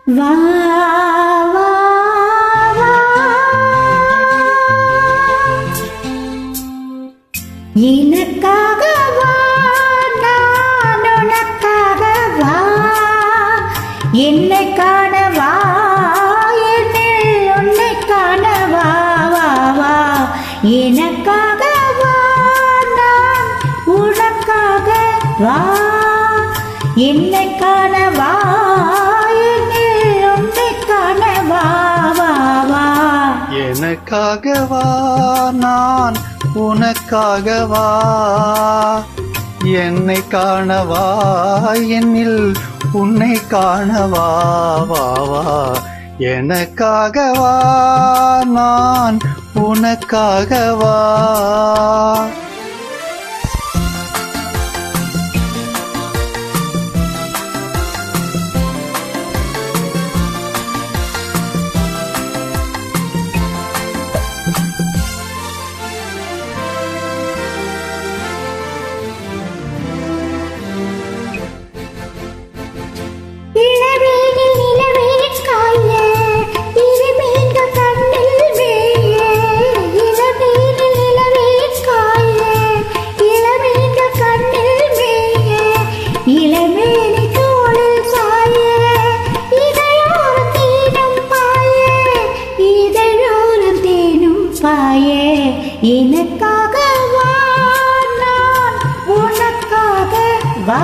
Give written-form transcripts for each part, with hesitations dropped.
வா வா வா எனக்காக வா நான் உனக்காக வா என்னை காண வா என்னில் உன்னை காண வா வா வா எனக்காக வா நான் உனக்காக வா என்னை காண வா எனக்காக வா நான் உனக்காக வா என்னை காணவா என்னில் உன்னை காணவா வா வா எனக்காக வா நான் உனக்காக வா எனக்காக வா நான் உனக்காக வா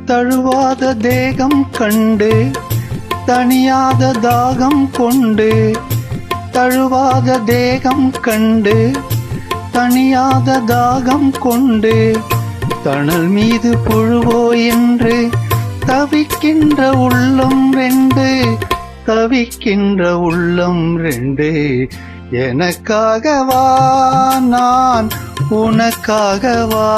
தழுவாத தேகம் கண்டு தணியாத தாகம் கொண்டு தழுவாத தேகம் கண்டு தணியாத தாகம் கொண்டு தணல் மீது புழுவோ என்று தவிக்கின்ற உள்ளம் ரெண்டு தவிக்கின்ற உள்ளம் ரெண்டு எனக்காக வா நான் உனக்காக வா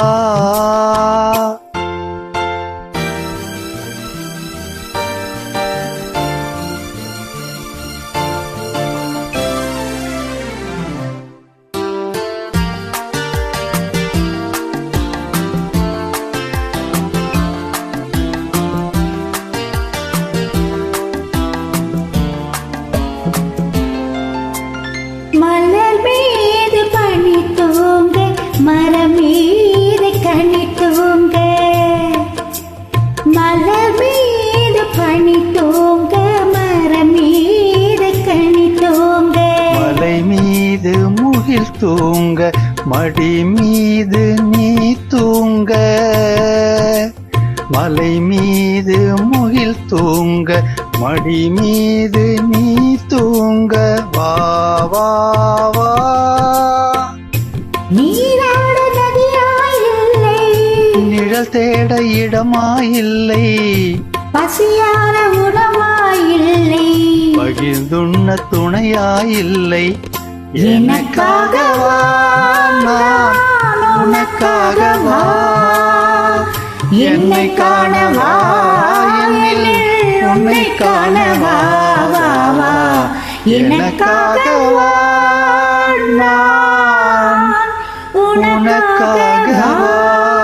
மலர் மீது பனி தூங்க மரம் மீது கனி தூங்க மலர் மீது பனி தூங்க மரம் மீது கனி தூங்க மலை மீது முகில் தூங்க மடி மீது நீ தூங்க மலை மீது முகில் தூங்க மடி மீது நீ தூங்க வா வா வா நீராட நதியாயில்லை நிழல் தேட இடமாயில்லை பசியார உணவாயில்லை பகிர்ந்துண்ண துணையாயில்லை எனக்காக வா நான் உனக்காக வா என்னை காணவா என்னில் உன்னை காணவா வா வா எனக்காக வா நான் உனக்காக வா